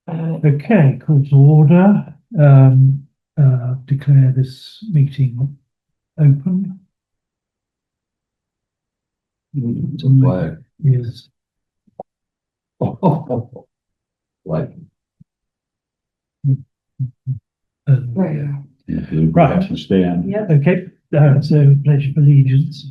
Okay, call to order. Declare this meeting open. It's a flag. Yes. Like. Right. Right. To stand. Yep. Okay, so pledge of allegiance.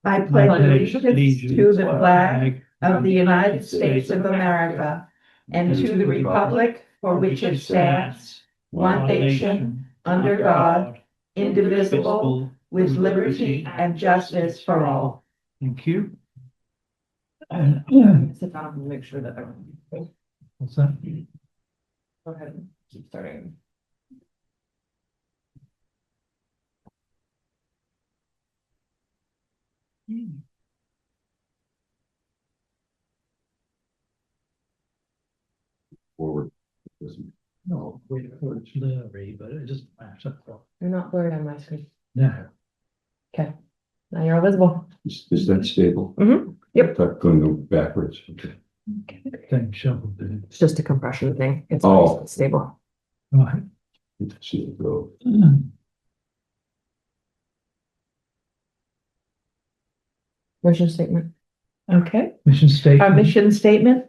I pledge allegiance to the flag of the United States of America and to the republic for which it stands, one nation, under God, indivisible, with liberty and justice for all. Thank you. Sit down and make sure that everyone. What's that? Go ahead and keep starting. Forward. No, it's blurry, but it doesn't matter. You're not blurred on my screen. No. Okay. Now you're all visible. Is that stable? Mm-hmm. Yep. That's going to go backwards. Okay. Don't shovel it. It's just a compression thing. It's Oh. nice, stable. Right. See it go. Mission statement. Okay. Mission Our statement. mission statement.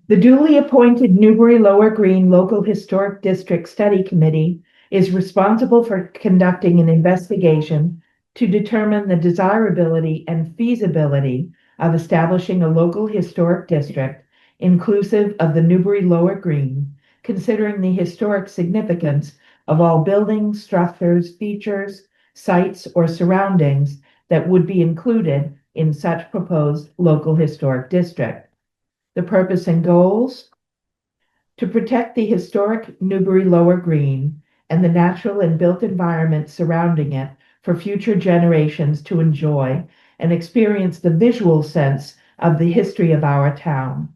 The duly appointed Newbury Lower Green Local Historic District Study Committee is responsible for conducting an investigation to determine the desirability and feasibility of establishing a local historic district inclusive of the Newbury Lower Green, considering the historic significance of all buildings, structures, features, sites, or surroundings that would be included in such proposed local historic district. The purpose and goals: to protect the historic Newbury Lower Green and the natural and built environment surrounding it for future generations to enjoy and experience the visual sense of the history of our town.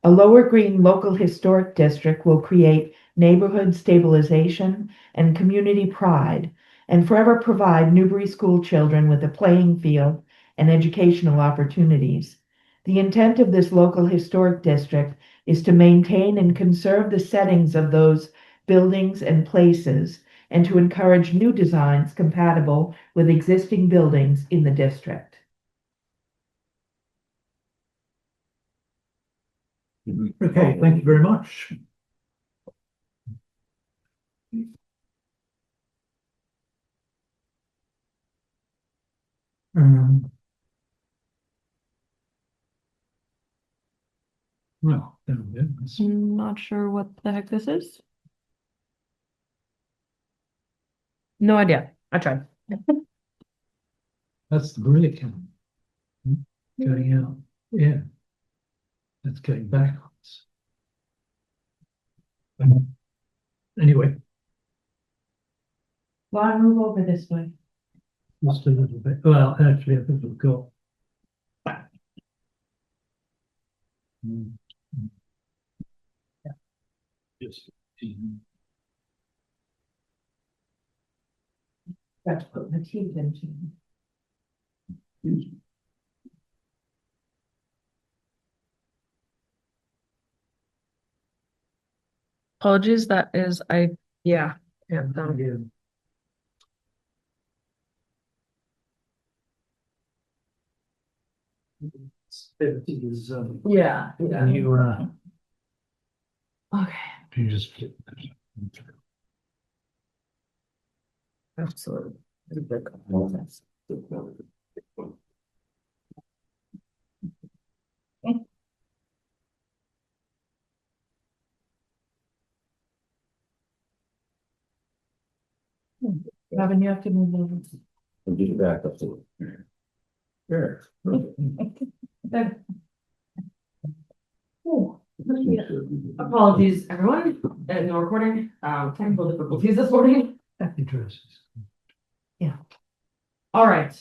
A Lower Green local historic district will create neighborhood stabilization and community pride and forever provide Newbury school children with a playing field and educational opportunities. The intent of this local historic district is to maintain and conserve the settings of those buildings and places and to encourage new designs compatible with existing buildings in the district. Okay, thank you very much. Well, there we go. Not sure what the heck this is. No idea. I tried. That's the brick going out. Yeah. That's going backwards. Anyway, Why move over this way? just a little bit. Well, actually, I think we've got. Just. Got to put my teeth into. Apologies, that is, yeah. Yeah. It is, Yeah. and you, Okay, you just flip. absolutely. Robin, you have to move over. I'll get it back up to it. There. There. Apologies, everyone, no recording, technical difficulties this morning. Happy dresses. All right.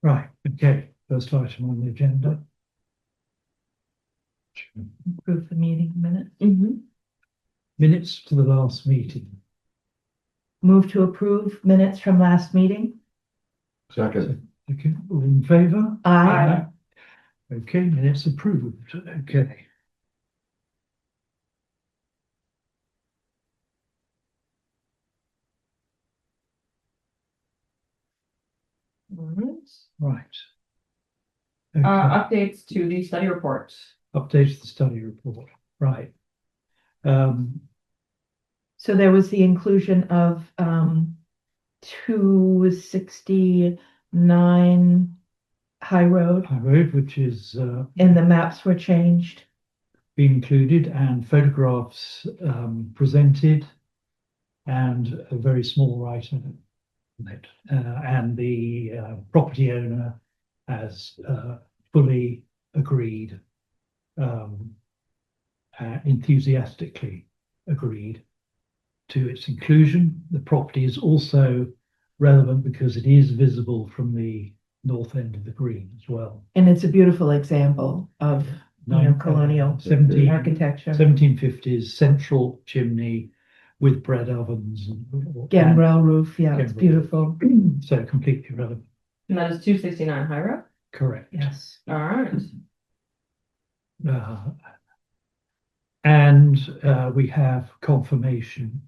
Right, okay, first item on the agenda. Approve the meeting minute. Minutes to the last meeting. Move to approve minutes from last meeting. Second. Okay, all in favour? Aye. Okay, minutes approved. Okay. Alright. Right. Okay, Updates to the study report. update the study report, right. So there was the inclusion of 269 High Road, High Road, which is and the maps were changed. been included, and photographs presented, and a very small write on it. And the property owner has fully agreed, enthusiastically agreed to its inclusion. The property is also relevant because it is visible from the north end of the green as well. And it's a beautiful example of colonial 1750s central chimney with bread ovens and gambrel roof. Yeah, it's Gambrel. beautiful. so completely relevant. And that is 269 High Road. Correct. Yes. Alright. And we have confirmation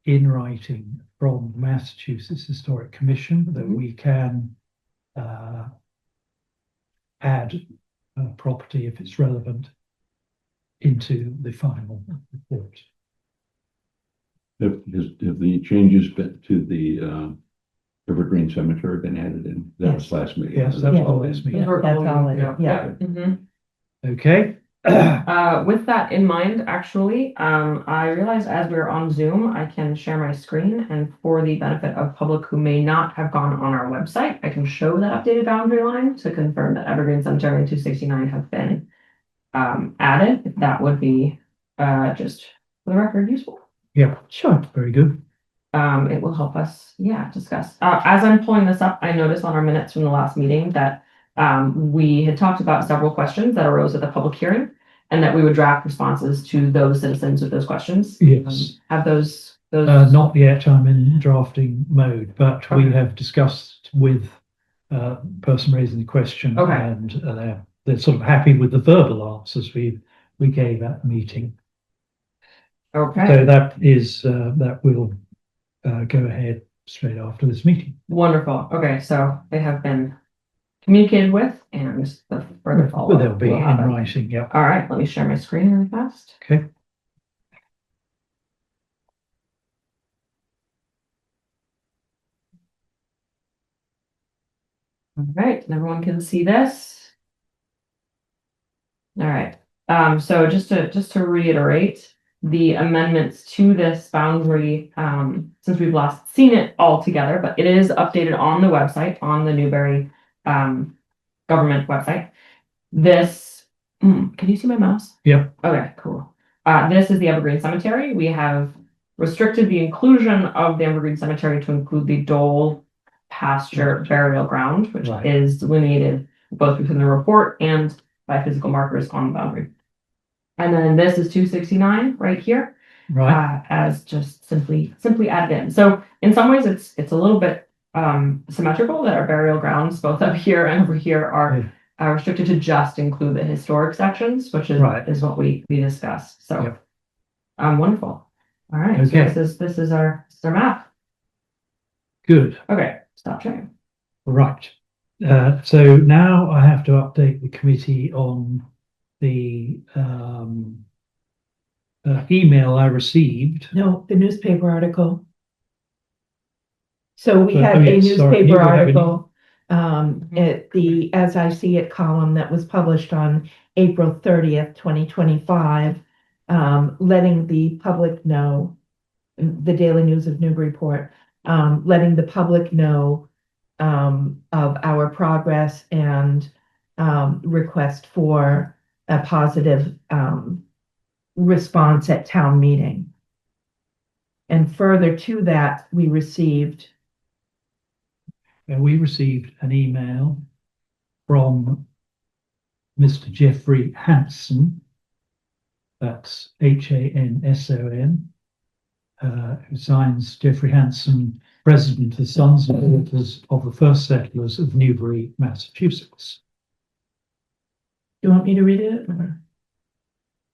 in writing from the Massachusetts Historic Commission that we can add property, if it's relevant, into the final report. Have the changes been to the Evergreen Cemetery been added in? That was last meeting. Yes, that was the last meeting. Yeah, that's all it is. Yeah. Mhm. Okay. With that in mind, actually, I realized as we were on Zoom, I can share my screen, and for the benefit of public who may not have gone on our website, I can show that updated boundary line to confirm that Evergreen Cemetery and 269 have been added, if that would be just for the record useful. Yeah, Sure. very good. It will help us, discuss. As I'm pulling this up, I noticed on our minutes from the last meeting that we had talked about several questions that arose at the public hearing, and that we would draft responses to those citizens with those questions. Yes. Have those Not yet. I'm in drafting mode, but we Okay. have discussed with the person raising the question, Okay. and they're sort of happy with the verbal answers we gave at the meeting. okay. So that is that will go ahead straight after this meeting. Wonderful. Okay, so they have been communicated with, and the further follow Well, they'll be will in happen. writing. Yeah. All right, let me share my screen really fast. Okay. All right, and everyone can see this. All right. So just to reiterate, the amendments to this boundary, since we've last seen it all together, but it is updated on the website, on the Newbury government website. This, can you see my mouse? Yep. Okay, cool. This is the Evergreen Cemetery. We have restricted the inclusion of the Evergreen Cemetery to include the Dole pasture burial ground, which Right. is delineated both within the report and by physical markers on the boundary. And then this is 269 right here, Right. as just simply added in. So in some ways, it's a little bit symmetrical that our burial grounds, both up here and over here, are restricted to just include the historic sections, which is Right. is what we discussed. So, Yep. Wonderful. All right. Okay. So this is our map. Good. Okay. Stop sharing. Right. So now I have to update the committee on the email I received. No, the newspaper article. So we Oh, had a yes, sorry, you newspaper have any- article, at the As I See It column that was published on April 30th, 2025, letting the public know, the Daily News of Newburyport, letting the public know of our progress and request for a positive response at town meeting. And further to that, we received an email from Mr. Jeffrey Hanson. That's Hanson. Who signs Jeffrey Hanson, President of the Sons and Daughters of the First Settlers of Newbury, Massachusetts. Do you want me to read it? Or-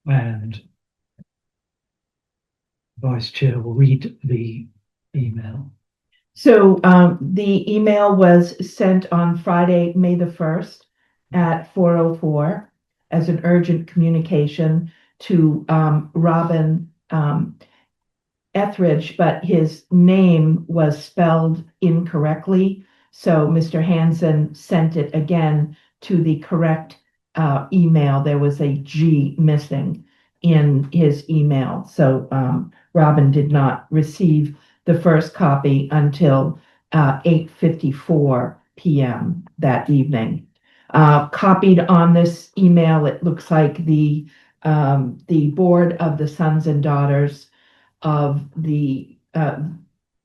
And Vice Chair will read the email. So the email was sent on Friday, May the 1st at 4:04 as an urgent communication to Robin Etheridge, but his name was spelled incorrectly. So Mr. Hansen sent it again to the correct email. There was a G missing in his email. So Robin did not receive the first copy until 8:54 p.m. that evening. Copied on this email, it looks like the board of the sons and daughters of the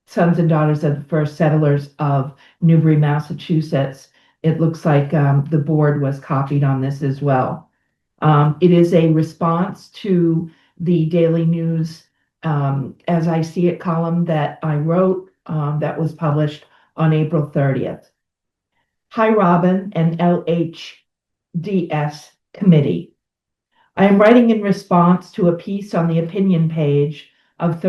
sons and daughters of the first settlers of Newbury, Massachusetts. It looks like the board was copied on this as well. It is a response to the Daily News, as I see it, column that I wrote that was published on April 30th. Hi, Robin and LHDS Committee. I am writing in response to a piece on the opinion page of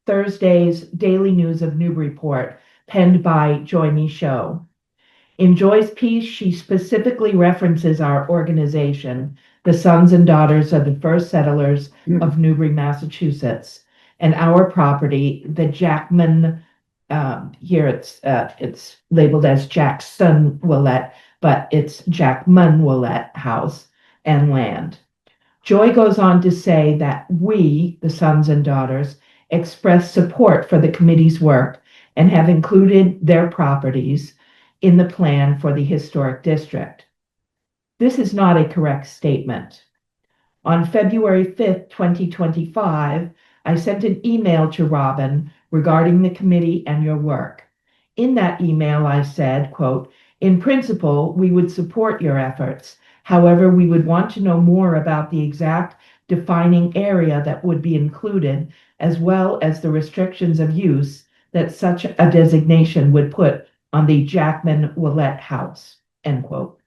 Thursday's Daily News of Newburyport, penned by Joy Michaud. In Joy's piece, she specifically references our organization, the Sons and Daughters of the First Settlers of Newbury, Massachusetts, and our property, the Jackman, here it's labeled as Jackson Willett, but it's Jackman Willett House and land. Joy goes on to say that we, the sons and daughters, express support for the committee's work and have included their properties in the plan for the historic district. This is not a correct statement. On February 5th, 2025, I sent an email to Robin regarding the committee and your work. In that email, I said, quote, "In principle, we would support your efforts. However, we would want to know more about the exact defining area that would be included, as well as the restrictions of use that such a designation would put on the Jackman Willett House," end quote.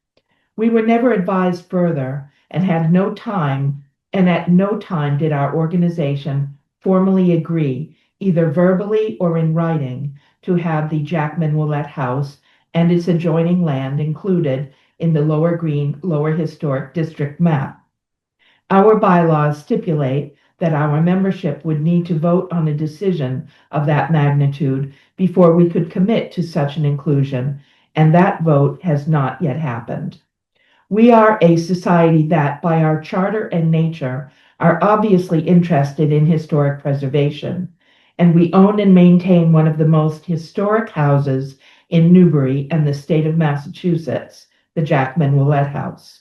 We were never advised further and had no time, and at no time did our organization formally agree, either verbally or in writing, to have the Jackman Willett House and its adjoining land included in the Lower Green, Lower Historic District map. Our bylaws stipulate that our membership would need to vote on a decision of that magnitude before we could commit to such an inclusion, and that vote has not yet happened. We are a society that, by our charter and nature, are obviously interested in historic preservation, and we own and maintain one of the most historic houses in Newbury and the state of Massachusetts, the Jackman Willett House.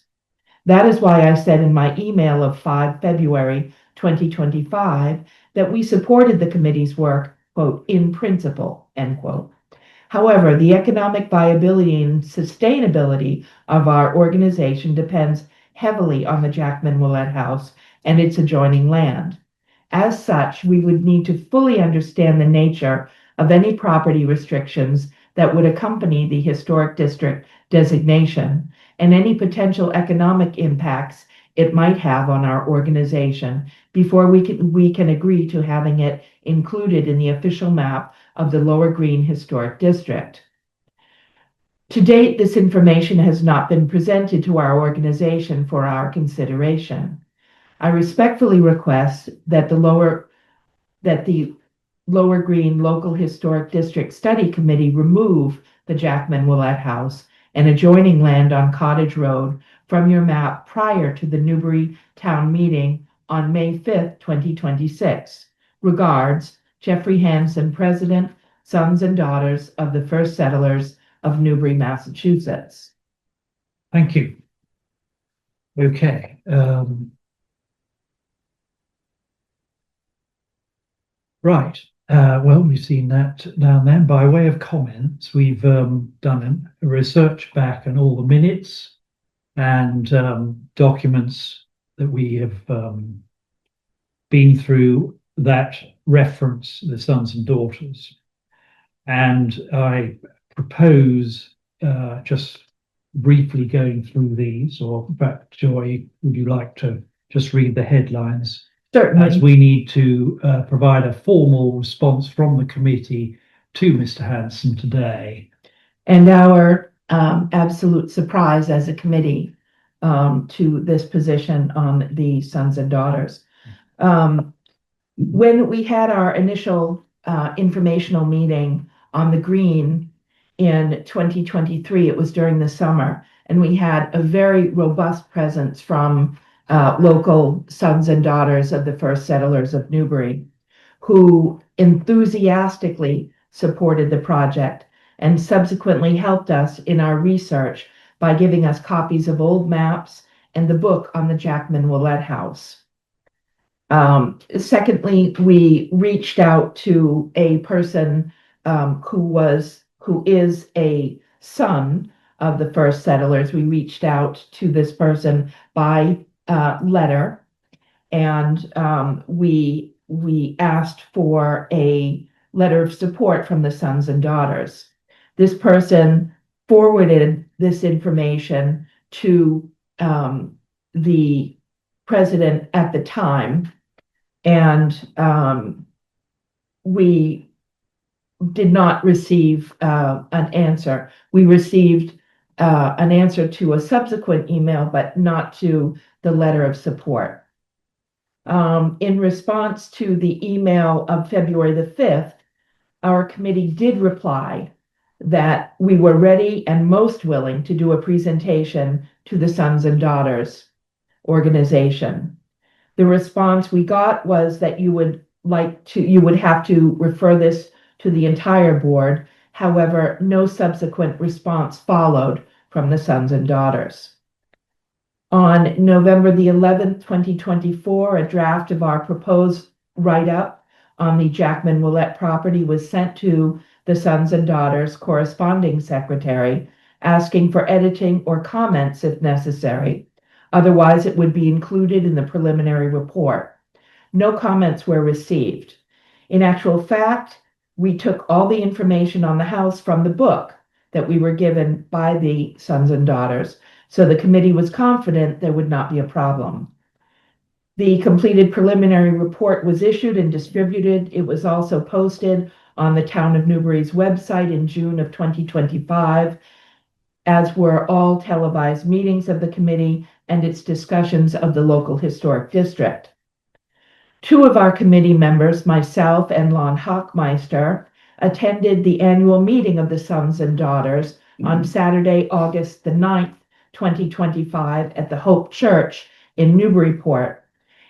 That is why I said in my email of 5 February 2025 that we supported the committee's work, quote, "in principle," end quote. However, the economic viability and sustainability of our organization depends heavily on the Jackman Willett House and its adjoining land. As such, we would need to fully understand the nature of any property restrictions that would accompany the historic district designation and any potential economic impacts it might have on our organization before we can agree to having it included in the official map of the Lower Green Historic District. To date, this information has not been presented to our organization for our consideration. I respectfully request that the Lower Green Local Historic District Study Committee remove the Jackman Willett House and adjoining land on Cottage Road from your map prior to the Newbury Town Meeting on May 5th, 2026. Regards, Jeffrey Hansen, President, Sons and Daughters of the First Settlers of Newbury, Massachusetts. Thank you. Okay. Right. Well, we've seen that now and then. By way of comments, we've done a research back on all the minutes and documents that we have been through that reference the sons and daughters. And I propose just briefly going through these, or in fact, Joy, would you like to just read the headlines? Certainly. As we need to provide a formal response from the committee to Mr. Hanson today. And our absolute surprise as a committee to this position on the sons and daughters. When we had our initial informational meeting on the green in 2023, it was during the summer, and we had a very robust presence from local sons and daughters of the first settlers of Newbury, who enthusiastically supported the project and subsequently helped us in our research by giving us copies of old maps and the book on the Jackman Willett House. Secondly, we reached out to a person who is a son of the first settlers. We reached out to this person by letter, and we asked for a letter of support from the sons and daughters. This person forwarded this information to the president at the time, and we did not receive an answer. We received an answer to a subsequent email, but not to the letter of support. In response to the email of February the 5th, our committee did reply that we were ready and most willing to do a presentation to the Sons and Daughters organization. The response we got was that you would have to refer this to the entire board. However, no subsequent response followed from the Sons and Daughters. On November the 11th, 2024, a draft of our proposed write-up on the Jackman Willett property was sent to the Sons and Daughters corresponding secretary, asking for editing or comments if necessary. Otherwise, it would be included in the preliminary report. No comments were received. In actual fact, we took all the information on the house from the book that we were given by the Sons and Daughters, so the committee was confident there would not be a problem. The completed preliminary report was issued and distributed. It was also posted on the Town of Newbury's website in June of 2025, as were all televised meetings of the committee and its discussions of the local historic district. Two of our committee members, myself and Lon Hochmeister, attended the annual meeting of the Sons and Daughters on Saturday, August the 9th, 2025 at the Hope Church in Newburyport,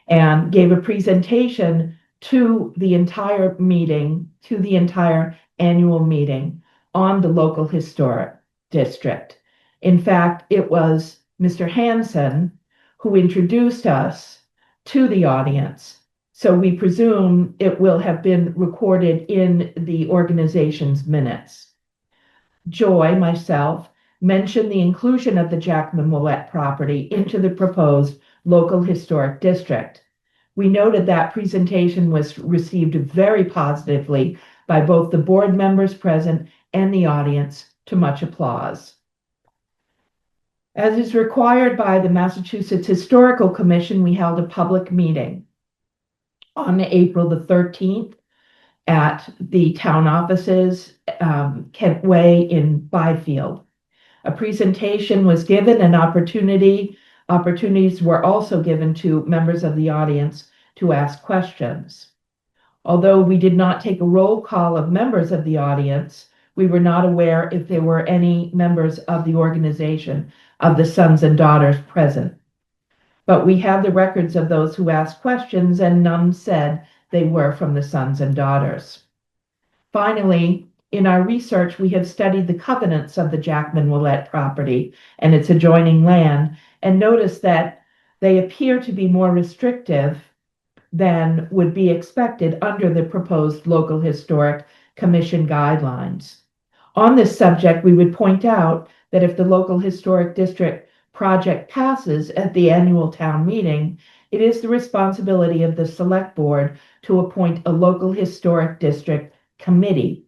and gave a presentation to the entire annual meeting on the local historic district. In fact, it was Mr. Hanson who introduced us to the audience, so we presume it will have been recorded in the organization's minutes. Joy, myself, mentioned the inclusion of the Jackman Willett property into the proposed local historic district. We noted that presentation was received very positively by both the board members present and the audience, to much applause. As is required by the Massachusetts Historical Commission, we held a public meeting on April the 13th at the town offices, Kent Way in Byfield. A presentation was given, and opportunities were also given to members of the audience to ask questions. Although we did not take a roll call of members of the audience, we were not aware if there were any members of the organization of the Sons and Daughters present. But we have the records of those who asked questions, and none said they were from the Sons and Daughters. Finally, in our research, we have studied the covenants of the Jackman Willett property and its adjoining land, and noticed that they appear to be more restrictive than would be expected under the proposed local historic commission guidelines. On this subject, we would point out that if the local historic district project passes at the annual town meeting, it is the responsibility of the select board to appoint a local historic district committee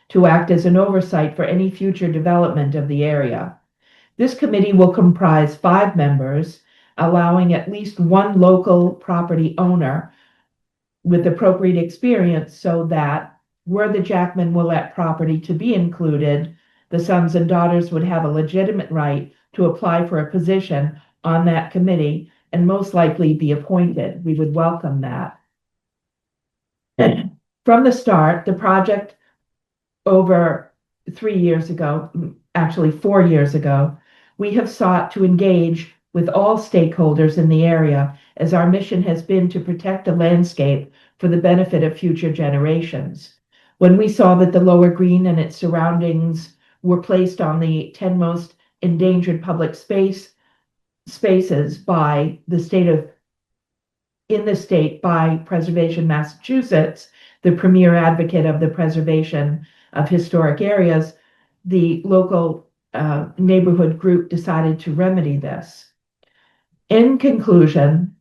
to act as an oversight for any future development of the area. This committee will comprise 5 members, allowing at least one local property owner with appropriate experience, so that were the Jackman Willett property to be included, the sons and daughters would have a legitimate right to apply for a position on that committee and most likely be appointed. We would welcome that. From the start, the project over 3 years ago, actually 4 years ago, we have sought to engage with all stakeholders in the area as our mission has been to protect the landscape for the benefit of future generations. When we saw that the Lower Green and its surroundings were placed on the 10 most endangered public spaces by the state by Preservation Massachusetts, the premier advocate of the preservation of historic areas, the local neighborhood group decided to remedy this. In conclusion,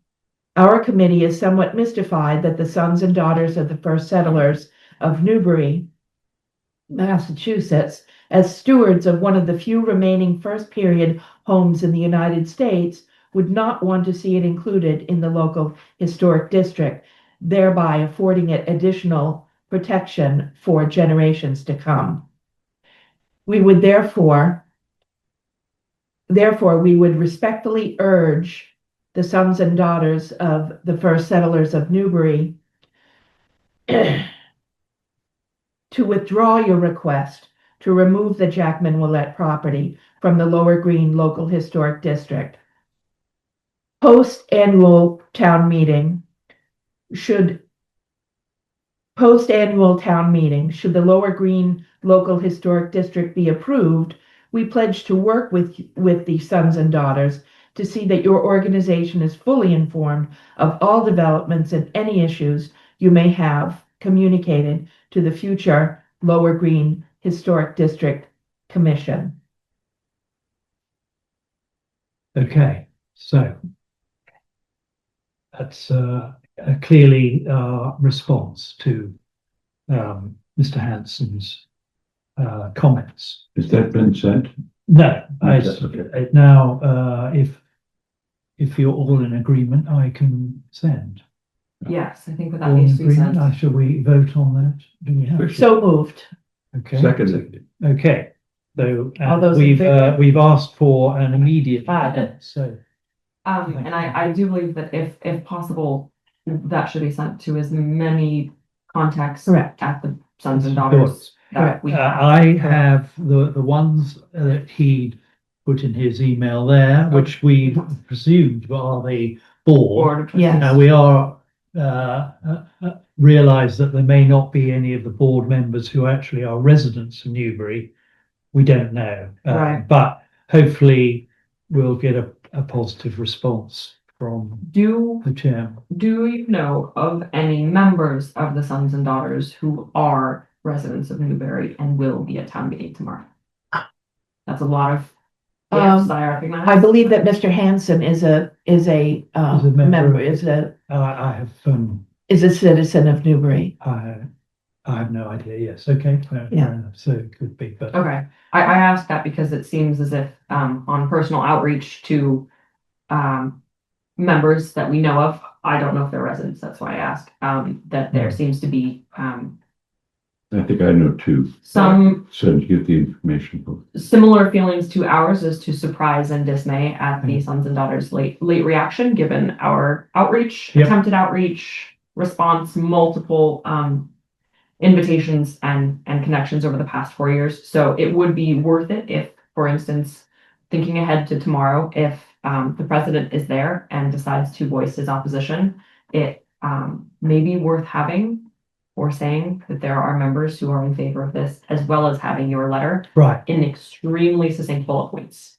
our committee is somewhat mystified that the sons and daughters of the first settlers of Newbury, Massachusetts, as stewards of one of the few remaining first period homes in the United States, would not want to see it included in the local historic district, thereby affording it additional protection for generations to come. We would therefore, we would respectfully urge the sons and daughters of the first settlers of Newbury to withdraw your request to remove the Jackman Willett property from the Lower Green Local Historic District. Post-annual town meeting, should the Lower Green Local Historic District be approved, we pledge to work with the sons and daughters to see that your organization is fully informed of all developments and any issues you may have communicated to the future Lower Green Historic District Commission. Okay, so that's clearly our response to Mr. Hanson's comments. Has that been sent? No, Okay. now if you're all in agreement, I can send. Yes, I think that All in needs to be agreement? sent. Shall we vote on that? Do we have? So moved. Okay. Seconded. Okay. So All those in favor? we've asked for an immediate. Aye. So And I do believe that if possible, that should be sent to as many contacts Correct. at the sons and Sure. daughters that Correct. we have. I have the ones that he'd put in his email there, which we presumed are the board. Board. Yes. Now we are realise that there may not be any of the board members who actually are residents of Newbury. We don't know, Right. but hopefully we'll get a positive response from Do the chairman. you know of any members of the sons and daughters who are residents of Newbury and will be at town meeting tomorrow? That's a lot of ifs, I recognize. I believe that Mr. Hanson is a member member, of- I have is a citizen of Newbury. I have no idea. Yes. Okay. Fair enough. So it could be, but Okay, I asked that because it seems as if, on personal outreach to, members that we know of, I don't know if they're residents, that's why I asked, that there seems to be, I think I know two. some So to get the information. similar feelings to ours as to surprise and dismay at the sons and daughters late reaction, given our outreach, Yep. attempted outreach, response, multiple, invitations and connections over the past 4 years. So it would be worth it if, for instance, thinking ahead to tomorrow, if the president is there and decides to voice his opposition, it may be worth having or saying that there are members who are in favor of this, as well as having your letter right. in extremely succinct bullet points.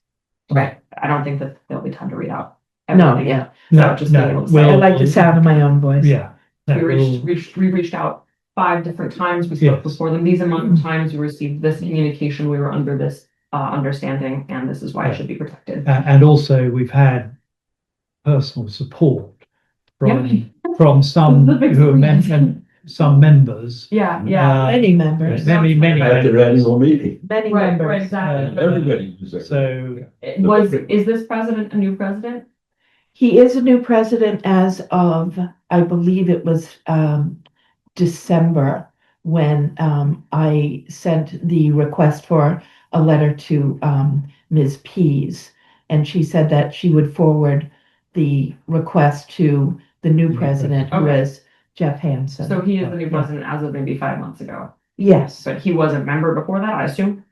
Right. I don't think that there'll be time to read out No, everything. yeah. No, just being able no. to say, I We'll, like the sound of my own voice. yeah. No, We we'll- reached out 5 different times. We spoke Yes. before them. These amount of times we received this communication. We were under this understanding, and this is why it should be protected. and also we've had personal support from Yeah. some The big who are screens. and some members. Yeah, yeah. Many members, Many At their members. annual meeting, many Right, members. right, exactly. everybody was there. So Is this president a new president? He is a new president as of, I believe it was December. when I sent the request for a letter to Ms. Pease. And she said that she would forward the request to the new New president, who president. is Jeff Hansen. So he is the new Yeah. president as of maybe 5 months ago, Yes, but he was a member before that, I assume.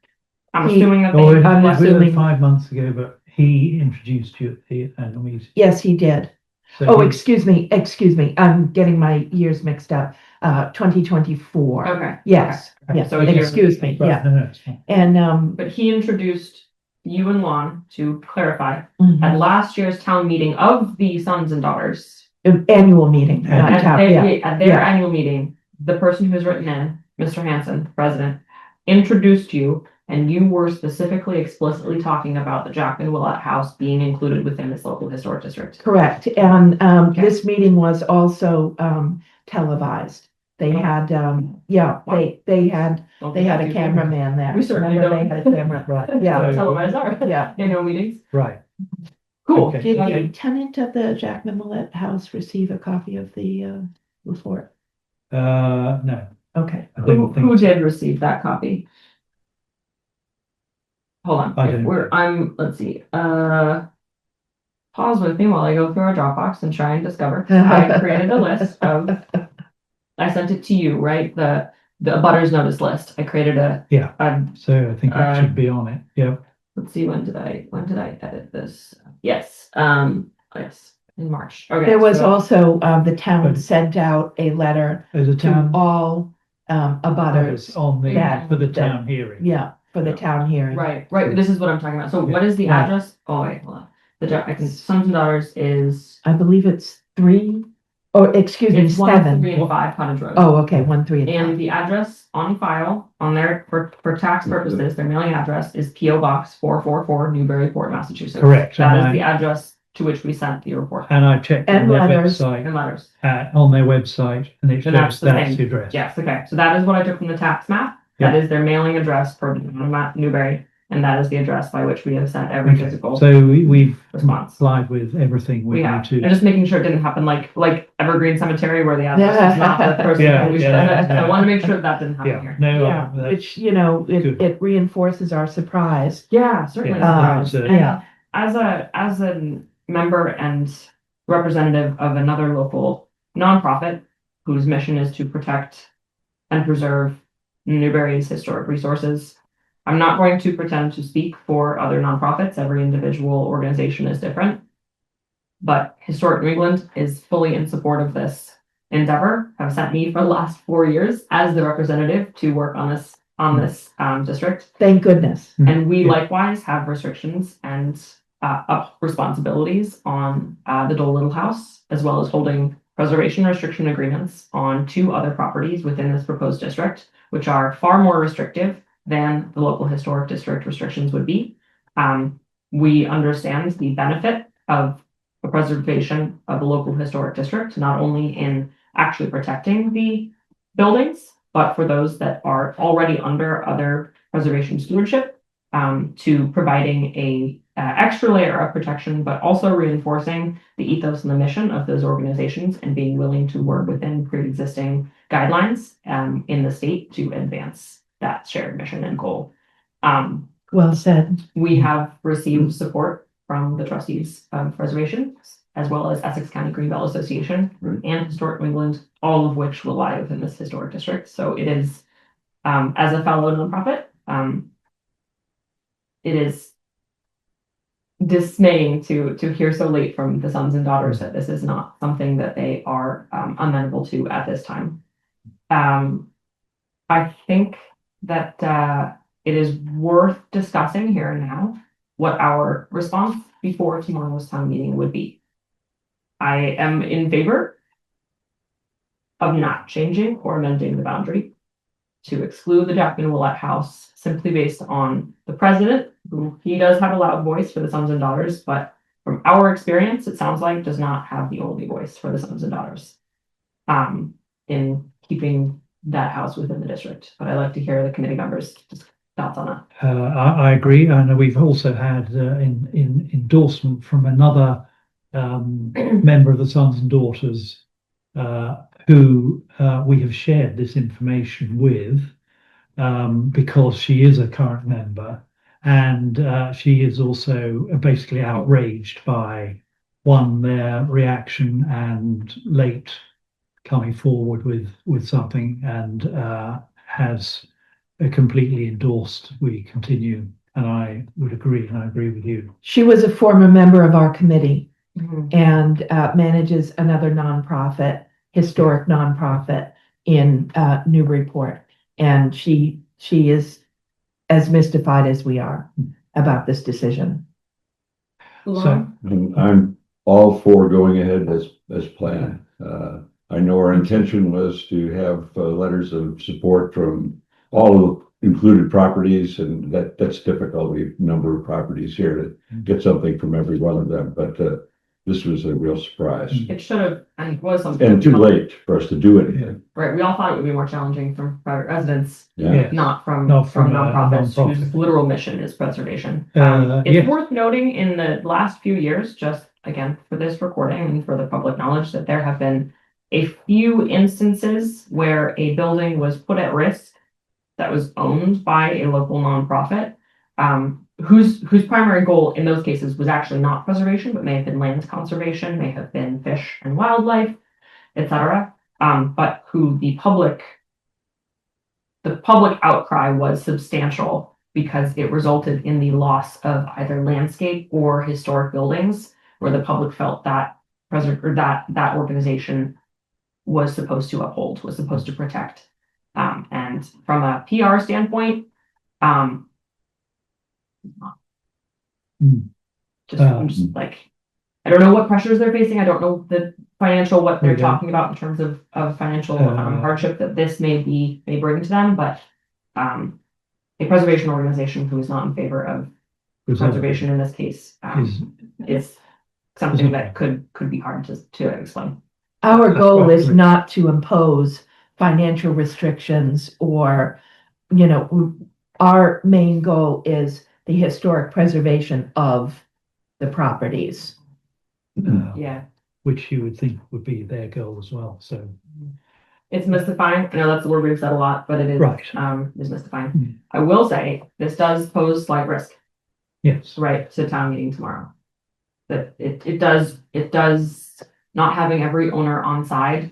I'm He- assuming that Well, they. it I'm was assuming- 5 months ago, but he introduced you at the annual meeting. yes, he did. So Oh, he- excuse me. I'm getting my years mixed up. 2024. Okay. Yes, Okay. yes, So a year- excuse me, Right, yeah. no, it's fine. And But he introduced you and Lon, to clarify, mhm. at last year's town meeting of the sons and daughters. Annual meeting, not At town, their, yeah. at their yeah. annual meeting, the person who's written in, Mr. Hanson, president, introduced you, and you were specifically explicitly talking about the Jackman Willett House being included within this local historic district. Correct. And Okay. this meeting was also televised. They had, yeah, they had Don't a think I do. cameraman there. We certainly Remember, don't. they had a camera. Right. Yeah. That's televised our Yeah. annual meetings. Right. Cool. Okay. Did Okay. the tenant of the Jackman Willett House receive a copy of the report? No, Okay. I don't think Who so. did receive that copy? Hold on, I if don't we're, let's see, pause with me while I go through our Dropbox and try and discover. I created a list of, I sent it to you, right? The abutters notice list. I created Yeah. a, So I think that should be on it. Yeah. let's see, when did I edit this? Yes, yes, in March. Okay. There was so- also, the town But- sent out a letter There's a to town all abutters. on the, Yeah. for the town hearing. Yeah, for the town hearing. Right, this is what I'm talking about. So what is the Yeah. address? Oh, wait, hold on. I can, Sons and Daughters is, I believe it's 3, or excuse me, it's 1, 3, 7. and 5 Cottage Road. Oh, okay, 1, 3, and And 5. the address on file, on their, for tax purposes, their mailing address is P.O. Box 444, Newburyport, Massachusetts. Correct. That is And the address to which we sent the report I checked on And their letters. website, and letters. on their website, and it And that's shows the that's same. the address. Yes, okay, so that is what I took from the tax map. That is their mailing address for Newbury, and that is the address by which we have sent every Okay. physical So we've response. complied with everything we We need have, to. and just making sure it didn't happen like Evergreen Cemetery where the address is not the person. Yeah, who we should- yeah. I want to make sure that didn't happen Yeah, here. no, Yeah, that's which, you know, good. it reinforces our surprise. Yeah, certainly. Yeah, Um, that's a- Yeah, As a member and representative of another local nonprofit whose mission is to protect and preserve Newbury's historic resources, I'm not going to pretend to speak for other nonprofits. Every individual organization is different. But Historic New England is fully in support of this endeavor, have sent me for the last 4 years as the representative to work on this district. thank goodness. And we Yeah. likewise have restrictions and responsibilities on the Dole Little House, as well as holding preservation restriction agreements on 2 other properties within this proposed district, which are far more restrictive than the local historic district restrictions would be. We understand the benefit of the preservation of the local historic district, not only in actually protecting the buildings, but for those that are already under other preservation stewardship, to providing a extra layer of protection, but also reinforcing the ethos and the mission of those organizations and being willing to work within pre-existing guidelines in the state to advance that shared mission and goal. Well said. We have received support from the trustees of preservation, as well as Essex County Greenbelt Association Right. and Historic New England, all of which will lie within this historic district. So it is, as a fellow nonprofit, it is dismaying to hear so late from the sons and daughters that this is not something that they are amenable to at this time. I think that it is worth discussing here and now what our response before tomorrow's town meeting would be. I am in favor of not changing or amending the boundary to exclude the Jackman Willett House simply based on the president, who he does have a loud voice for the sons and daughters, but from our experience, it sounds like does not have the only voice for the sons and daughters in keeping that house within the district. But I'd like to hear the committee members' thoughts on that. I agree, and we've also had in endorsement from another member of the Sons and Daughters who we have shared this information with, because she is a current member, and she is also basically outraged by their reaction and late coming forward with something, and has completely endorsed we continue. And I would agree, and I agree with you. She was a former member of our committee Mhm. and manages another nonprofit, historic nonprofit in Newburyport. And she is as mystified as we are about this decision. Lauren? And I'm all for going ahead as planned. I know our intention was to have letters of support from all of the included properties, and that's difficult. We have a number of properties here to get something from every one of them, but this was a real surprise. It should have, and was something. And too late for us to do anything. Right, we all thought it would be more challenging from private residents, Yeah. not from Not from a nonprofits nonprofit. whose literal mission is preservation. Yeah. It's worth noting in the last few years, just again for this recording and for the public knowledge, that there have been a few instances where a building was put at risk that was owned by a local nonprofit, whose primary goal in those cases was actually not preservation, but may have been land conservation, may have been fish and wildlife, etc. But who the public outcry was substantial because it resulted in the loss of either landscape or historic buildings, where the public felt that that organization was supposed to uphold, was supposed to protect. And from a PR standpoint, I'm just like, I don't know what pressures they're facing. I don't know the financial, what they're We don't. talking about in terms of financial hardship that this may bring to them, but a preservation organization who is not in favor of preservation in this case is something that could be hard to explain. Our goal is not to impose financial restrictions or, our main goal is the historic preservation of the properties. Yeah. Which you would think would be their goal as well. So It's mystifying. I know that's the word we've said a lot, but it is, Right. is mystifying. I will say, this does pose slight risk, yes, right, to town meeting tomorrow. That it does, not having every owner on side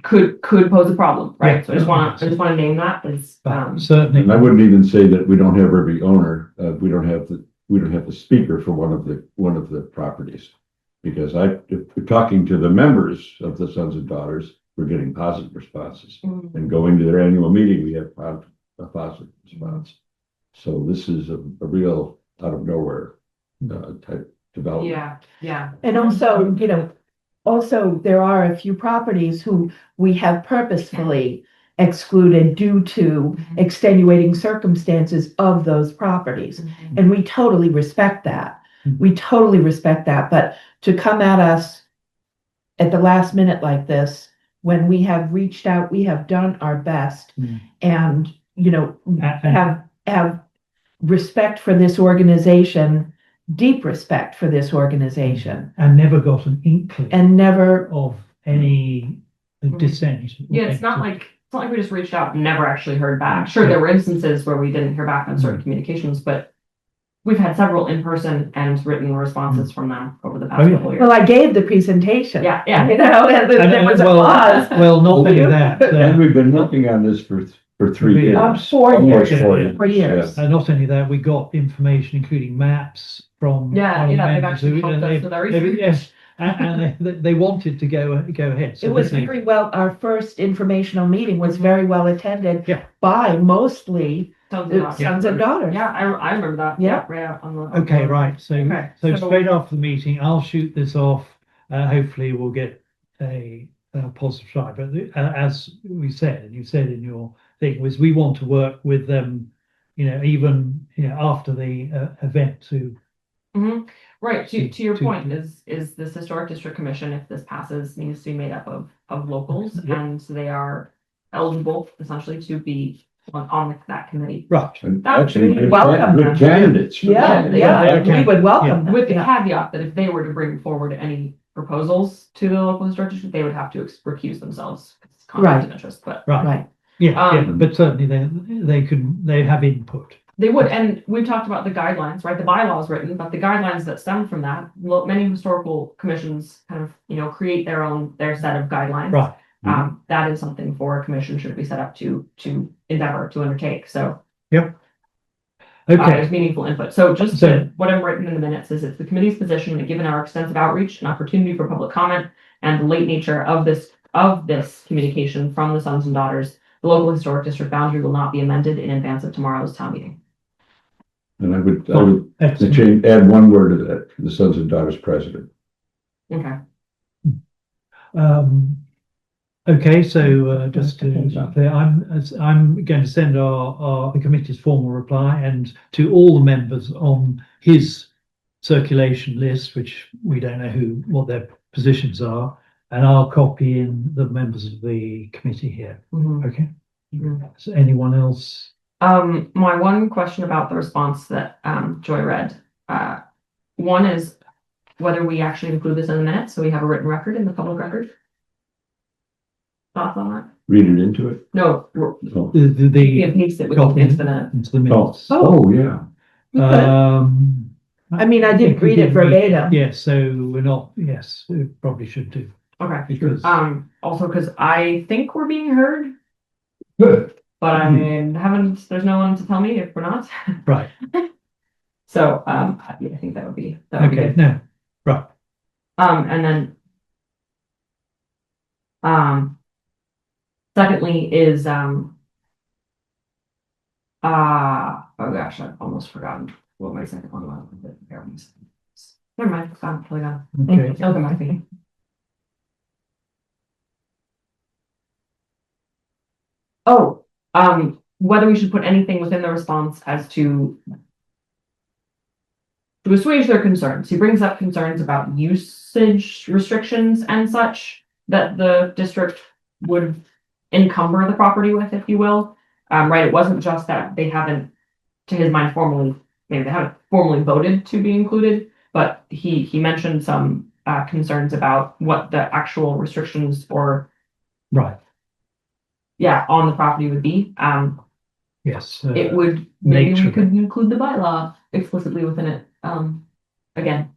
could pose a problem, right? Yeah. So I just want to name that as, but certainly. And I wouldn't even say that we don't have every owner. We don't have the speaker for one of the properties. Because if we're talking to the members of the Sons and Daughters, we're getting positive responses. And going to their annual meeting, we have a positive response. So this is a real out of nowhere type development. yeah. And also, there are a few properties who we have purposefully excluded due to extenuating circumstances of those properties. And we totally respect that. We totally respect that. But to come at us at the last minute like this, when we have reached out, we have done our best and, have respect for this organization, deep respect for this organization. And never got an inkling And never, of any dissent. Yeah, it's not like we just reached out and never actually heard back. Sure, there were instances where we didn't hear back on certain communications, but we've had several in-person and written responses from them over the past couple of years. well, I gave the presentation. Yeah. And there was a pause. Well, not only that, And we've been working on this for 3 years. 4 Almost years. 4 years. 4 years. not only that, we got information, including maps from. Yeah, our they've members actually who- helped and us with our they- research. Yes, and they wanted to go ahead. So It was this- very well, our first informational meeting was very well attended Yeah. by mostly Sons sons and daughters. Yeah, I remember that. Yeah. Right on the. Okay, right. So, Okay, so so- straight after the meeting, I'll shoot this off. Hopefully we'll get a positive side. But as we said, and you said in your thing, was we want to work with them, even, after the event to. Right, to your to- point, is this Historic District Commission, if this passes, needs to be made up of locals, Yep. and they are eligible essentially to be on that committee. Right. And That actually, would be good welcome. candidates. for Yeah, that. yeah, we would welcome them. With the Yeah. caveat that if they were to bring forward any proposals to the local historic district, they would have to recuse themselves. It's conflict Right. of interest, but Right, Right, yeah, Um, but certainly they have input. they would, and we've talked about the guidelines, right? The bylaws written, but the guidelines that stem from that, many historical commissions kind of, create their set of guidelines. Right, That is something for a commission should be set up to endeavor to undertake. So okay, there's meaningful input. So just So- what I'm written in the minutes is it's the committee's position that given our extensive outreach and opportunity for public comment and the late nature of this communication from the sons and daughters, the local historic district boundary will not be amended in advance of tomorrow's town meeting. And I would excellent. add one word to that, the sons and daughters president. Okay. Okay, so just to be clear, I'm going to send the committee's formal reply and to all the members on his circulation list, which we don't know what their positions are, and I'll copy in the members of the committee here. Mhm. Okay, Mhm. so anyone else? My one question about the response that Joy read, one is whether we actually include this in the minutes, so we have a written record in the public record. Thoughts on that? Read it into it. No, Oh, we can The paste it copy into the minutes. into the minutes. oh, yeah. I mean, I didn't think we read it did verbatim. Yes, so we're not, yes, we probably should do, Okay. because, Also because I think we're being heard, Good. but there's no one to tell me if we're not. right, So, I think that would be okay, good. no, right. And then, secondly is, oh gosh, I've almost forgotten what my second one was. Never mind, it's gone, totally gone. Okay. It'll come back to me. Oh, whether we should put anything within the response as to assuage their concerns. He brings up concerns about usage restrictions and such that the district would encumber the property with, if you will. Right, it wasn't just that they haven't, to his mind, maybe they haven't formally voted to be included, but he mentioned some concerns about what the actual restrictions or Right, on the property would be. yes. It would, maybe nature. we could include the bylaw explicitly within it, again,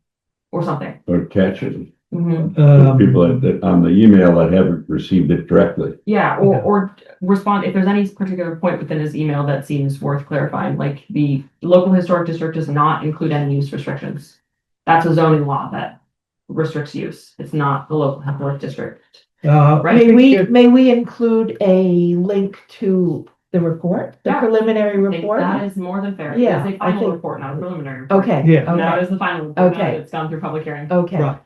or something. Or catch it. Mhm. People that on the email that haven't received it directly. Yeah, Yeah. or respond if there's any particular point within his email that seems worth clarifying, like the local historic district does not include any use restrictions. That's a zoning law that restricts use. It's not the local historic district. Right. May we include a link to the report, the Yeah. preliminary I think report? that is more than fair. Yeah, It's a I final think- report, not a preliminary report. Okay, Yeah. And that okay, is the final report. now Okay. that it's gone through public hearing. okay. Right,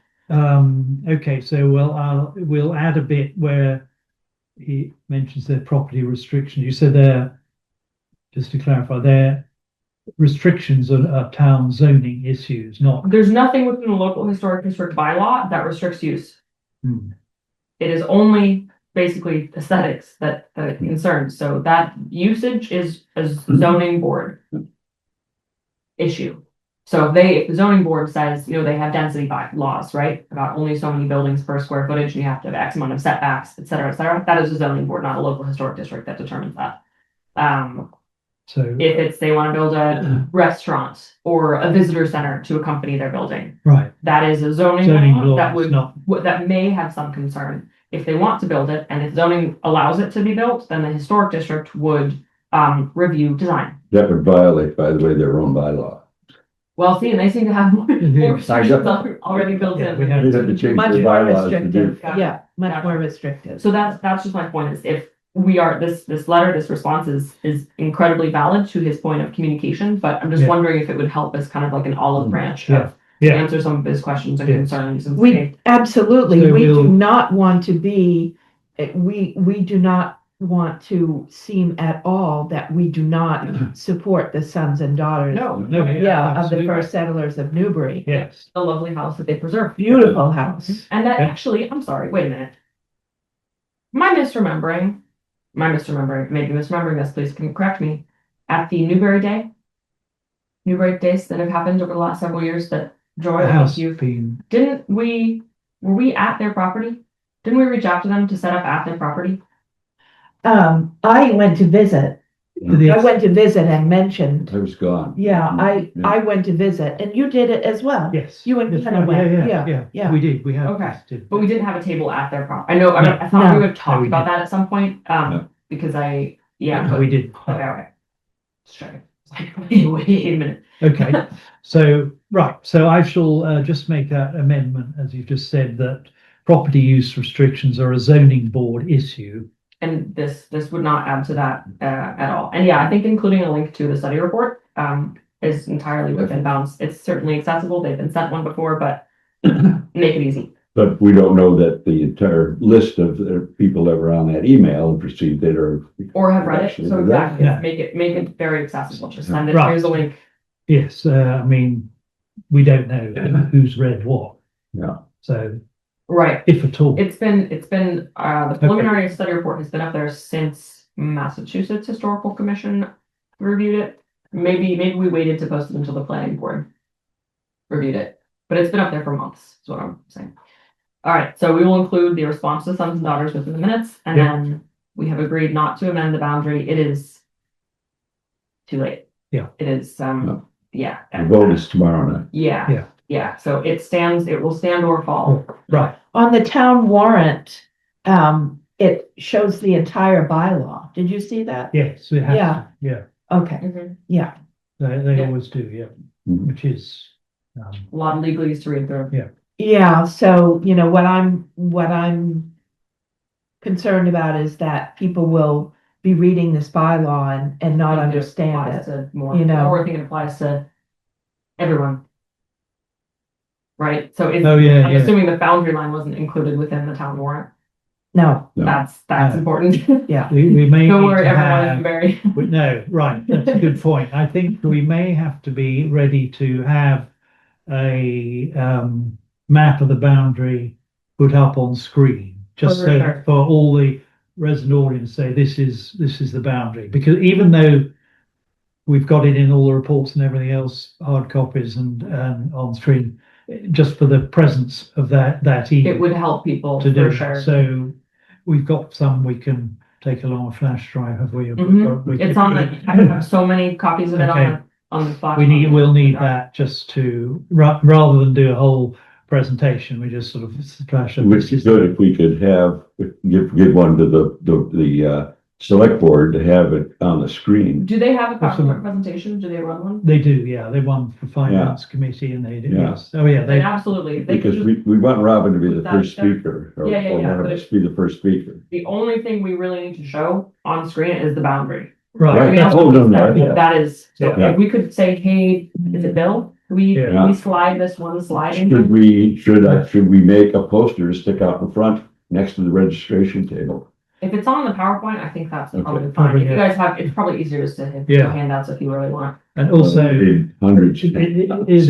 okay, so we'll add a bit where he mentions their property restrictions. You said there, just to clarify, their restrictions are town zoning issues, not. There's nothing within the local historic district bylaw that restricts use. Hmm. It is only basically aesthetics that it concerns. So that usage is a zoning board issue. So if the zoning board says, they have density laws, right? About only so many buildings per square footage, and you have to have X amount of setbacks, et cetera, that is a zoning board, not a local historic district that determines that. So, If they want to build a restaurant or a visitor center to accompany their building, right, that is a zoning zoning law that law would is not, that may have some concern. If they want to build it and if zoning allows it to be built, then the historic district would review design. That would violate, by the way, their own bylaw. Well, see, and they seem to have more Mhm. restrictions already built Yeah, in. we have- They'd have to change Much their more bylaws to do. restrictive, yeah, much more restrictive. So that's just my point is if we are this letter, this response is incredibly valid to his point of communication, but I'm just Yeah. wondering if it would help as kind of like an olive branch Yeah. of Yeah. answer some of his questions and Yeah. concerns and We say, absolutely, So we do we'll- not want to be, we do not want to seem at all that we do not support the sons and daughters. no, Yeah, of the absolutely. first settlers of Newbury. Yes, the lovely house that they preserved. Beautiful house. And that Yeah. actually, I'm sorry, wait a minute. Am I misremembering, maybe misremembering this, please can you correct me. At the Newberry Days that have happened over the last several years that Joy, the house you being, didn't we were we at their property? Didn't we reach out to them to set up at their property? I went to visit. The- I went to visit and mentioned, I was gone. yeah, Yeah. I went to visit and you did it as well. Yes. You and Yes, Kenna went, yeah. We did, we have Okay. visited. But we didn't have a table at their property. I know, No. I thought we No. would talk No, we about didn't. that at some point, No. because No, but, we did. okay. Just checking. Wait a minute. Okay, so, right, so I shall just make that amendment, as you've just said, that property use restrictions are a zoning board issue. And this would not add to that, at all. And yeah, I think including a link to the study report, is entirely within bounds. It's certainly accessible. They've been sent one before, but make it easy. But we don't know that the entire list of the people that were on that email and received it or. Or have read it. Actually, So that- exactly, Yeah. make it very accessible. Just send it. Right. Here's a link. Yes, I mean, we don't know who's read what, Yeah, so Right. if at all. It's been, the preliminary study report has been up there since Massachusetts Historical Commission reviewed it. Maybe we waited to post it until the planning board reviewed it, but it's been up there for months, is what I'm saying. All right, so we will include the response to sons and daughters within the minutes, and Yeah. then we have agreed not to amend the boundary. It is too late. Yeah. It is, No. yeah. the vote is tomorrow night. Yeah. Yeah. So it will stand or fall. Right, On the town warrant, it shows the entire bylaw. Did you see that? yes, it has Yeah. to, yeah, Okay, Mhm. yeah. they Yeah. always do, yeah, Mhm. which is, A lot of legalese to read through. Yeah, so, you know, what I'm concerned about is that people will be reading this bylaw and not I think it understand applies it. to more, you know. or I think it applies to everyone. Right, so oh, yeah, I'm yeah. assuming the boundary line wasn't included within the town warrant. No, No. That's No. important. yeah, We may Don't need worry, to everyone is have, very. no, right, that's a good point. I think we may have to be ready to have a map of the boundary put up on screen, just For so sure. for all the resident audience say this is the boundary, because even though we've got it in all the reports and everything else, hard copies and on screen, just for the presence of that It evening would help people to do for that. sure. So we've got some we can take along a flash drive, have we? Mhm. Or we It's can- on the, I have so many copies of it Okay. on the flash. We'll need that just to, rather than do a whole presentation, we just sort of flash up. Which is good if we could have, give one to the select board to have it on the screen. Do they have a Awesome. PowerPoint presentation? Do they run one? They do, yeah, they won for finance committee and they do, Yeah. yes, oh, yeah, They they, absolutely, they could Because just, we want Robin to be the Put that first there. speaker, or Yeah, one of but us be the first speaker. the only thing we really need to show on screen is the boundary. right, Right. Everything else Oh, no, no, that- yeah. That is, so Yeah. if we could say, hey, is it Bill? Yeah. Can we slide this one slide in? Should we make a poster stick out in front next to the registration table? If it's on the PowerPoint, I think that's Okay. probably fine. Probably, If you yeah. guys have, it's probably easier just to hit Yeah. handouts if you really want. and also. Hundreds. Is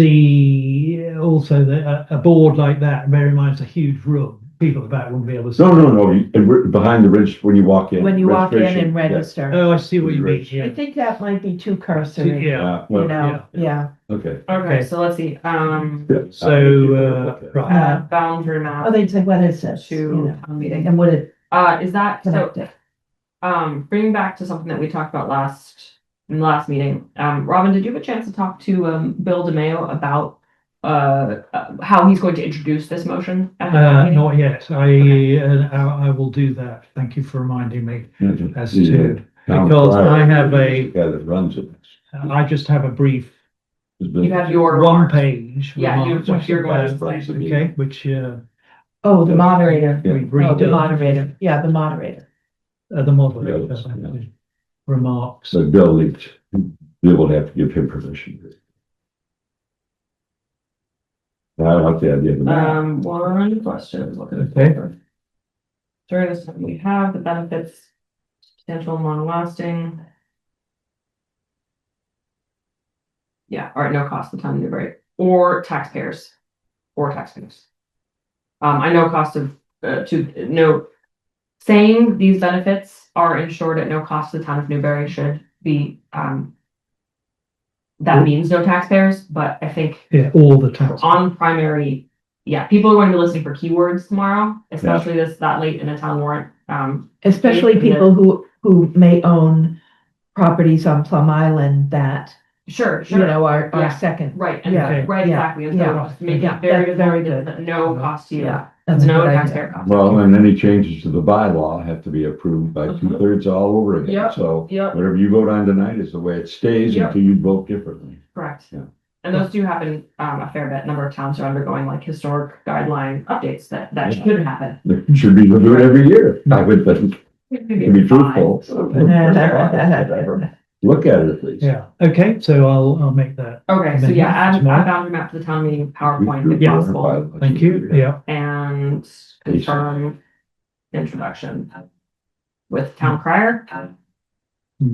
also a board like that, bear in mind it's a huge room, people about wouldn't be able to see. No, and we're behind the when you walk in. when you walk in registration, and yeah. register. Oh, I see what you mean, I yeah, think that might be too cursory, yeah, Well, you know, yeah. okay. Okay, Okay. so let's see, so, Okay. right, boundary Oh, map they'd say, what is this? to You know, town meeting. and would it Is that, so, connect it? bringing back to something that we talked about in the last meeting, Robin, did you have a chance to talk to, Bill DeMayo about, how he's going to introduce this motion? at the town meeting? not yet, I will do that, thank you for reminding me, as to, because I have The a, guy that runs it. I just have a brief You have your one remarks. page. Yeah, you- remarks, what you're going to uh, say. Okay, which, Oh, the moderator. Yeah. we've Oh, the redone, moderator. Yeah, the moderator. the moderator, Yes, yeah. remarks. So Bill will have to give him permission. I like the idea of the map. One question, I was looking at. Okay. During this time, we have the benefits, potential and long lasting. Yeah, all right, no cost to the town of Newbury, or taxpayers. I know cost of, saying these benefits are insured at no cost to the town of Newbury should be, that means no taxpayers, but I think Yeah, all the tax. on primary yeah, people are going to be listening for keywords tomorrow, especially that late in a town warrant. Especially Yeah. people who may own properties on Plum Island that, Sure, you sure. know, are Yeah. second. Right, and Yeah, right, yeah, exactly. And so yeah, just make yeah, it very that's very visible, good. at no cost to you. Yeah, that's a No good taxpayer idea. cost. Well, and any changes to the bylaw have to be approved by Mhm. 2/3 all over again. Yep, So yep. whatever you vote on tonight is the way it stays Yep. until you vote differently. Correct. Yeah. And those do happen, a fair bit. Number of towns are undergoing like historic guideline updates that Yeah. should happen. It should be reviewed every year, I would think, to be truthful. Fine. Look at it at least. Yeah, okay, so I'll make that. Okay, so yeah, add Tomorrow. boundary map to the town meeting PowerPoint if Yeah. possible, Thank you, yeah, and confirm introduction with town crier.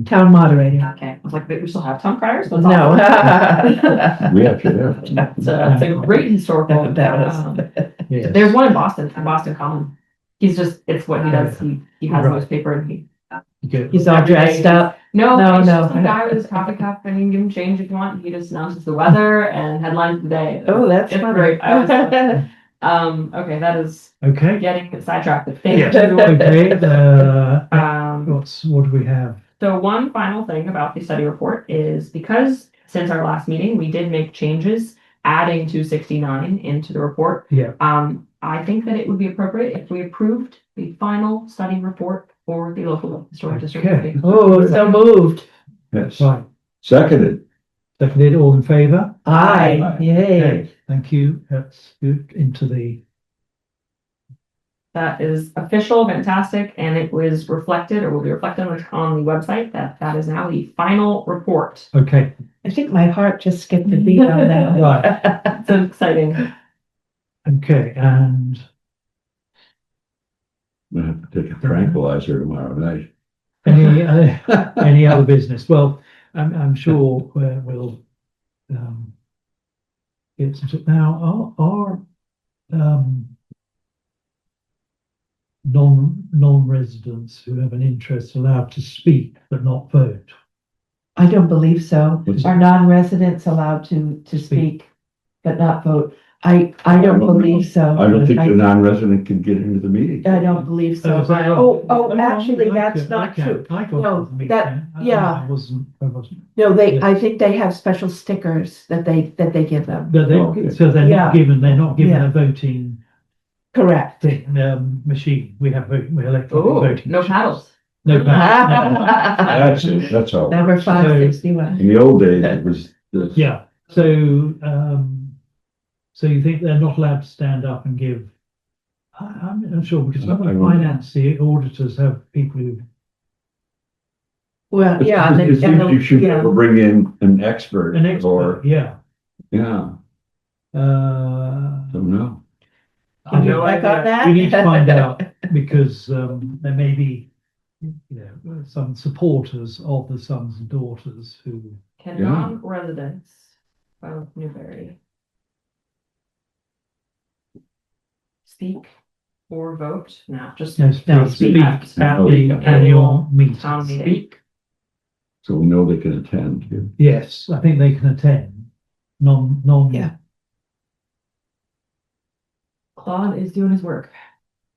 Town moderator. Okay, I was like, we still have town criers? That's No. awesome. We actually have. That's a great historical. yes. There's one in Boston Common. He's just, it's what he does. He has Right. newspaper and he. Good. He's all Every day dressed up. No, No, he's no. just a guy with his coffee cup and you can give him change if you want. He just announces the weather and headlines of the day. Oh, that's It's funny. great. Okay, that is Okay, getting sidetracked. but Thank yes, you. okay, what do we have? So one final thing about the study report is because since our last meeting, we did make changes adding 269 into the report. Yeah. I think that it would be appropriate if we approved the final study report for the local historic district. Okay. Oh, so moved. Yes. Right, Seconded. seconded, all in favour? Aye, Aye. yay. Okay, thank you, that's good, into the, That is official, fantastic, and it was reflected or will be reflected on the website that is now the final report. okay, I think my heart just skipped a beat on that. right, So exciting. okay, and I have to take a tranquilizer tomorrow night. any other business? Well, I'm sure we'll get some, now, are non-residents who have an interest allowed to speak but not vote? I don't believe so. What's- Are non-residents allowed to speak but not vote? I don't believe so. I don't think the non-resident can get into the meeting. I don't believe so. is that right? Oh, actually, I that's can- not I can- true. I got No, the meeting. that- yeah. I wasn't. No, Yes. I think they have special stickers that they give them. But Oh, okay. so they're Yeah. not given Yeah. a voting Correct. thing, machine. We electronic Oh, voting. no machines. paddles. No paddles. That's it, that's all. Number 561. In the old days, it was the. Yeah, so you think they're not allowed to stand up and give? I'm not sure because some of I the don't- finance, the auditors have people who, Well, yeah. and It then- seems you should yeah. bring in an expert an expert, or, yeah. yeah, don't know. I Can you don't- check on that? We need to find out because there may be, some supporters of the sons and daughters who, Can Yeah. non-residents of Newbury speak or vote? No, just no, No, speak at No, the no. annual meeting. town meeting. So we know they can attend. Yes, I think they can attend. Non. Yeah. Claude is doing his work.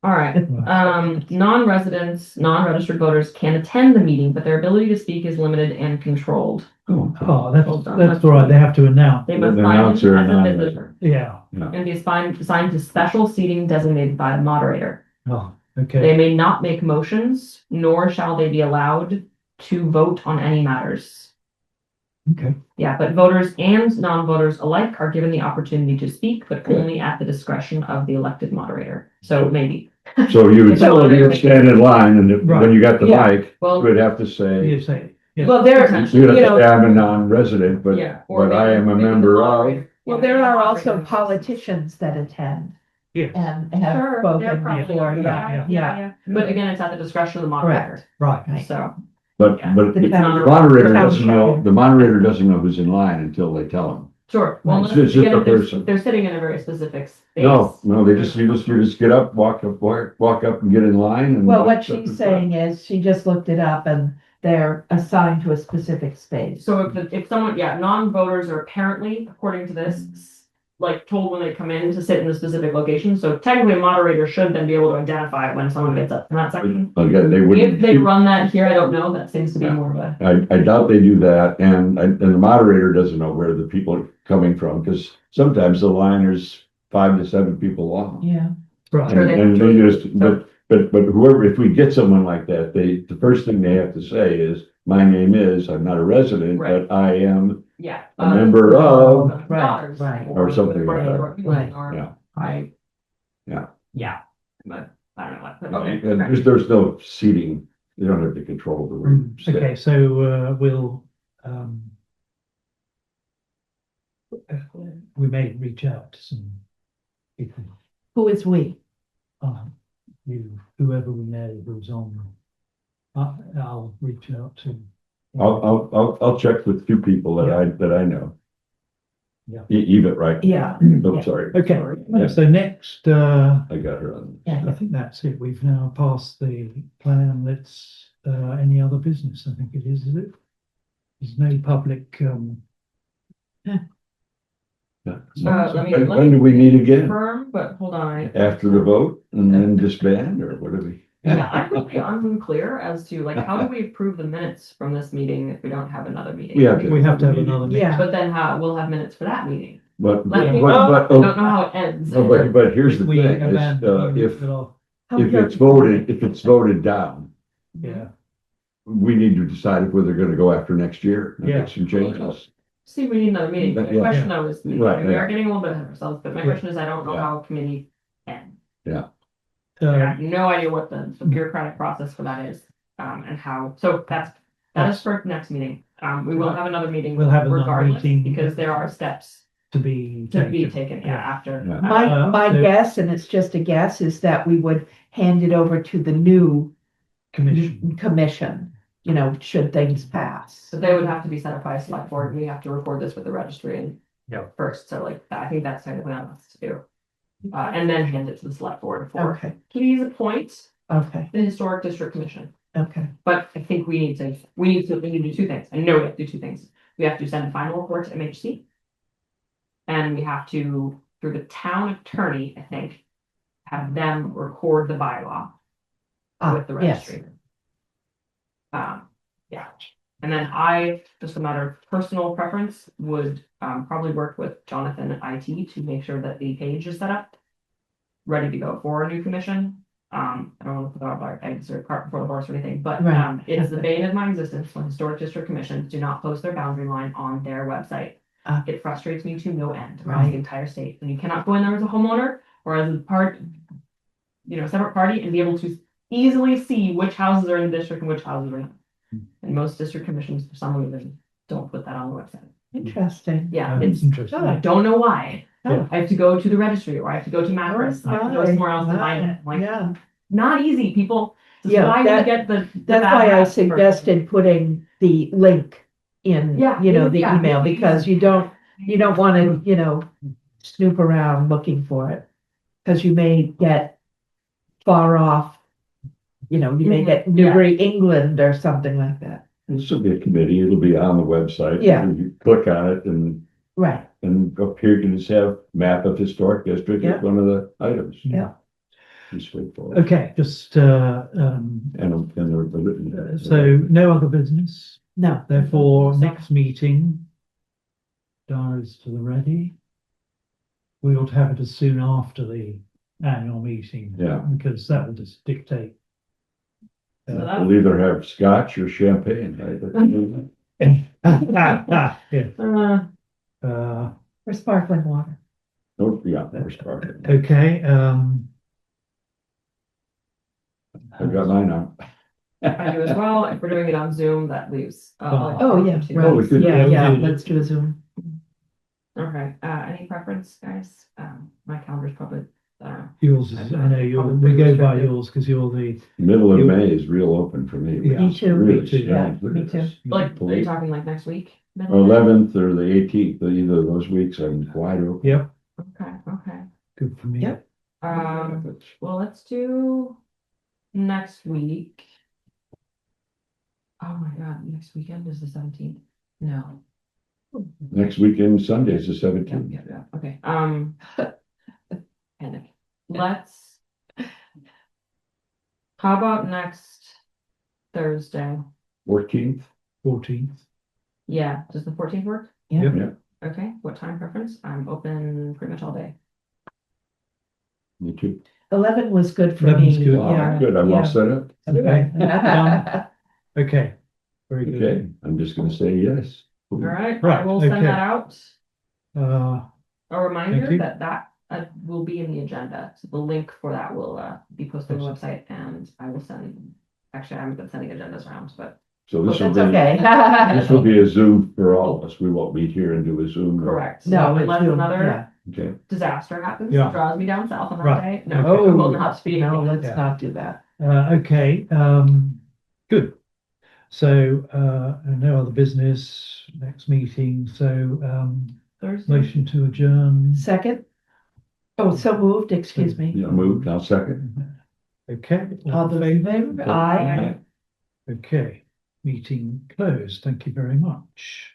All right. Right. Non-residents, non-registered voters can attend the meeting, but their ability to speak is limited and controlled. Oh, Oh, Well done. that's all right. They have to announce. They must The sign in announcer as and a non-resident. visitor Yeah. and be assigned to special seating designated by the moderator. Oh, okay. They may not make motions, nor shall they be allowed to vote on any matters. Okay. Yeah, but voters and non-voters alike are given the opportunity to speak, but only at the discretion of the elected moderator. So maybe. so you would So- stand in line and when Right. you got the Yeah. mic, you Well, would have to say, You say, yeah. Well, there, Potentially. you have you to know, say I'm a non-resident, but, yeah. or but I maybe- am a maybe the member of. moderator. well, Yeah, there maybe the are also moderator. politicians that attend Yes, and have Sure, they're spoken probably, before. yeah, Yeah. But again, it's at the discretion of the moderator. right. Right. So, But, Yeah. but The the town- moderator the town doesn't know, charter. the moderator doesn't know who's in line until they tell him. sure. Well, It's just a again, if they're- person. they're sitting in a very specific space. No, you just get up, walk up and get in line and. Well, walk what up she's in saying is she just looked it up and they're assigned to a specific space. So if someone, non-voters are apparently, according to this, like told when they come in to sit in the specific location. So technically a moderator should then be able to identify when someone gets up in that section. Again, they If wouldn't. they run that here, I don't know. That seems to be more of a. I doubt they do that, and the moderator doesn't know where the people are coming from, because sometimes the line is 5 to 7 people long. Yeah. Right. Sure, they- And they just, but whoever, if we get someone like that, the first thing they have to say is, my name is, I'm not a resident, Right. but I am, Yeah. A member of- Right, right. Or something like that. Right. Or yeah. I. Yeah. Yeah, but I don't know what, but And okay. there's no seating, you don't have to control the room. Okay, so we'll we may reach out to some people, Who is we? whoever we know who's on. I'll reach out to. I'll check with 2 people that I know. Yeah. Eva, right? Yeah. Oh, Yeah. sorry. Okay, Yeah. so next, I got her on. I think that's it. We've now passed the plan. Let's, any other business? I think it is it? There's no public, Yeah. let me- When do we meet again? Confirm, but hold on. After the vote and then disband, or what do we? Yeah, I'm really unclear as to like, how do we approve the minutes from this meeting if we don't have another meeting? We have to. we have to have another meeting. Yeah. But then how, we'll have minutes for that meeting. But, Like, but, I but, don't know how it ends. but here's the We thing, is, abandon if it all. it's voted down, Yeah, we need to decide if we're gonna go after next year, and Yeah. make some changes. See, we need another meeting. The Yeah. question though is, Right, we yeah. are getting a little bit ahead of ourselves, but my Yeah. question is, I don't know Yeah. how committee ends. I uh, have no idea what the bureaucratic process for that is, and how, so that is for next meeting. We will have another meeting We'll have another regardless, meeting. because there are steps to be to be taken. taken, yeah, after. Yeah. My so- guess, and it's just a guess, is that we would hand it over to the new Commission. commission, should things pass. So they would have to be set up by a select board, we have to record this with the registry and. Yeah. First, so like, I think that's technically on us to do. And then hand it to the select board for, Okay, please appoint okay, the historic district commission. okay. But I think we need to do 2 things. I know we have to do 2 things. We have to send a final report to MHC. And we have to, through the town attorney, I think, have them record the bylaw with the Yes. registry. Yeah, and then I, just a matter of personal preference, would probably work with Jonathan at IT to make sure that the page is set up. Ready to go for a new commission. I don't want to put out our eggs or cart before the horse or anything, but Right. it is the bane of my existence when historic district commissions do not post their boundary line on their website. Ah. It frustrates me to no end across Right. the entire state, and you cannot go in there as a homeowner or as a separate party and be able to easily see which houses are in the district and which houses are not. And most district commissions, for some reason, don't put that on the website. Interesting. Yeah, It's it's, interesting. I don't know why. Yeah. I have to go to the registry or I have to go to Macris. I have to go somewhere else to find it. Like, Yeah, not easy, people. This is Yeah, why we that- get the that's bad why I rap for- suggested putting the link in, Yeah, the yeah, email, make it because easy. you don't want to, snoop around looking for it. Because you may get far off, you may Mhm, get yeah. Newbury, England or something like that. This will be a committee, it'll be on the website. Yeah. You click on it and Right, up here you can just have map of historic district Yeah. as one of the items. Yeah. Be straightforward. Okay, just, And the written. so no other business. no, Therefore, next meeting, diaries to the ready. We ought to have it as soon after the annual meeting. Yeah. Because that will just dictate. So that- We'll either have scotch or champagne, right? Yeah, Uh, for sparkling water. Oh, yeah, or sparkling. okay, I've got mine on. I do as well. If we're doing it on Zoom, that leaves. Oh, yeah, too. Oh, we right, could- yeah, yeah, we do. let's do a Zoom. Okay, any preference, guys? My calendar's probably, yours is, I know you're, we go by yours because you're the, Middle of You- May is real open for me. Yeah. Me too. Really Me too, yeah, strong. me too. like, are you talking like next week? 11th or the 18th, either of those weeks, I'm wide open. yep, Okay. good for me. Yep. Well, let's do next week. Oh my God, next weekend is the 17th. No. Next weekend, Sunday is the Yeah, 17th. yeah, okay, panic. Let's. How about next Thursday? 14th, 14th. Yeah, does the 14th work? Yeah. Yep. Yeah. Okay, what time preference? I'm open pretty much all day. me too. 11 was good for 11's me. good. Wow, Yeah. good, I'm all yeah. set up. Okay, done. Okay, very good. Okay, I'm just gonna say yes. All right, I Right, will send okay. that out. Uh, A reminder you. that will be in the agenda. So the link for that will be posted on the website, and I will send. Actually, I haven't been sending agendas around, but So this will That's be, okay. this will be a Zoom for all of us. We won't meet here and do a Zoom. correct. No, it's unless Zoom, another Okay, disaster happens, Yeah. draws me down south on that Right. day. No, Oh, it will not be. No, let's Yeah. not do that. okay, good. So, no other business, next meeting, so, Thursday. motion to adjourn. Second? Oh, so moved, excuse me. yeah, moved, I'll second. Okay. All those in favor? Aye. Okay, meeting closed. Thank you very much.